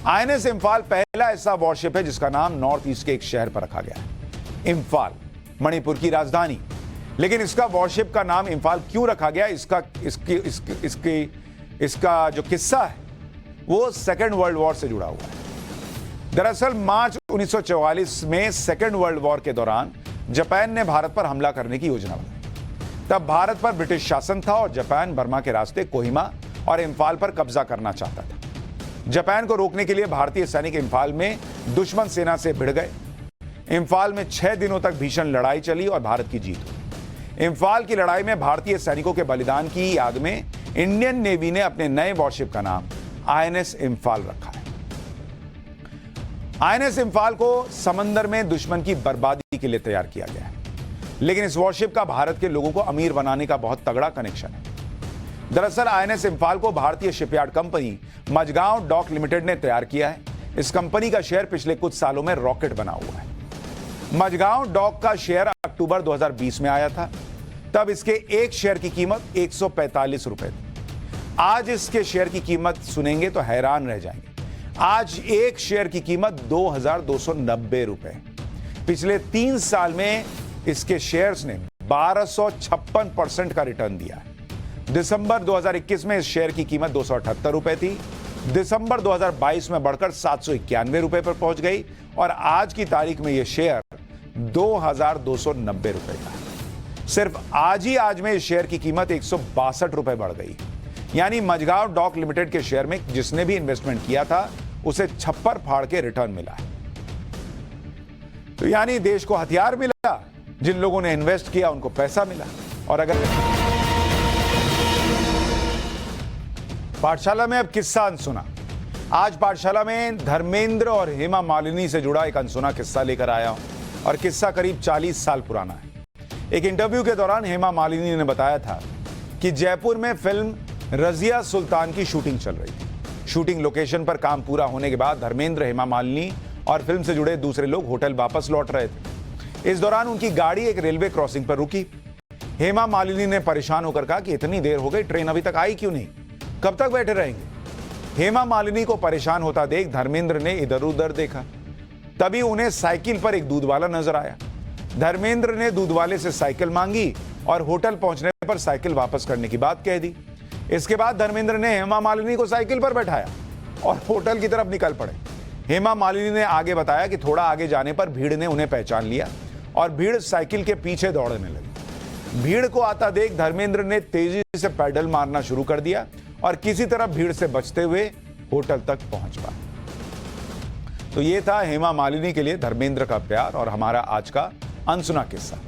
आईएनएस इंफाल पहला ऐसा वॉरशिप है जिसका नाम नॉर्थ ईस्ट के एक शहर पर रखा गया है, इंफाल, मणिपुर की राजधानी। लेकिन इसका वॉरशिप का नाम इंफाल क्यों रखा गया, इसका जो किस्सा है वो सेकेंड वर्ल्ड वॉर से जुड़ा हुआ है। दरअसल मार्च 1944 में सेकेंड वर्ल्ड वॉर के दौरान जापान ने भारत पर हमला करने की योजना बनाई। तब भारत पर ब्रिटिश शासन था और जापान बर्मा के रास्ते कोहिमा और इंफाल पर कब्जा करना चाहता था। जापान को रोकने के लिए भारतीय सैनिक इंफाल में दुश्मन सेना से भिड़ गए। इंफाल में 6 दिनों तक भीषण लड़ाई चली और भारत की जीत हुई। इंफाल की लड़ाई में भारतीय सैनिकों के बलिदान की याद में इंडियन नेवी ने अपने नए वॉरशिप का नाम आईएनएस इंफाल रखा है। आईएनएस इंफाल को समंदर में दुश्मन की बर्बादी के लिए तैयार किया गया है, लेकिन इस वॉरशिप का भारत के लोगों को अमीर बनाने का बहुत तगड़ा कनेक्शन है। दरअसल आईएनएस इंफाल को भारतीय shipyard company Mazagon dock limited ने तैयार किया है। इस कंपनी का शेयर पिछले कुछ सालों में रॉकेट बना हुआ है। मझगांव डॉक का शेयर अक्टूबर 2020 में आया था, तब इसके एक शेयर की कीमत 145 रुपए थी। आज इसके शेयर की कीमत सुनेंगे तो हैरान रह जाएंगे। आज एक शेयर की कीमत 2,290 रुपए। पिछले 3 साल में इसके शेयर्स ने 1256% का रिटर्न दिया है। दिसंबर 2021 में इस शेयर की कीमत 278 रुपए थी। दिसंबर 2022 में बढ़कर 791 रुपए पर पहुंच गई और आज की तारीख में यह शेयर 2,290 रुपए का है। सिर्फ आज में इस शेयर की कीमत 162 रुपए बढ़ गई। यानी मझगांव डॉक लिमिटेड के शेयर में जिसने भी इन्वेस्टमेंट किया था उसे छप्पर फाड़ के रिटर्न मिला है। तो यानी देश को हथियार मिला, जिन लोगों ने इन्वेस्ट किया उनको पैसा मिला। और अगर पाठशाला में अब किस्सा अनसुना, आज पाठशाला में धर्मेंद्र और हेमा मालिनी से जुड़ा एक अनसुना किस्सा लेकर आया हूं और किस्सा करीब 40 साल पुराना है। एक इंटरव्यू के दौरान हेमा मालिनी ने बताया था कि जयपुर में फिल्म रजिया सुल्तान की शूटिंग चल रही थी। शूटिंग लोकेशन पर काम पूरा होने के बाद धर्मेंद्र, हेमा मालिनी और फिल्म से जुड़े दूसरे लोग होटल वापस लौट रहे थे। इस दौरान उनकी गाड़ी एक रेलवे क्रॉसिंग पर रुकी। हेमा मालिनी ने परेशान होकर कहा कि इतनी देर हो गई, ट्रेन अभी तक आई क्यों नहीं, कब तक बैठे रहेंगे। हेमा मालिनी को परेशान होता देख धर्मेंद्र ने इधर उधर देखा, तभी उन्हें साइकिल पर एक दूध वाला नजर आया। धर्मेंद्र ने दूध वाले से साइकिल मांगी और होटल पहुंचने पर साइकिल वापस करने की बात कह दी। इसके बाद धर्मेंद्र ने हेमा मालिनी को साइकिल पर बैठाया और होटल की तरफ निकल पड़े। हेमा मालिनी ने आगे बताया कि थोड़ा आगे जाने पर भीड़ ने उन्हें पहचान लिया और भीड़ साइकिल के पीछे दौड़ने लगी। भीड़ को आता देख धर्मेंद्र ने तेजी से पैडल मारना शुरू कर दिया और किसी तरह भीड़ से बचते हुए होटल तक पहुंच पाए। तो ये था हेमा मालिनी के लिए धर्मेंद्र का प्यार और हमारा आज का अनसुना किस्सा।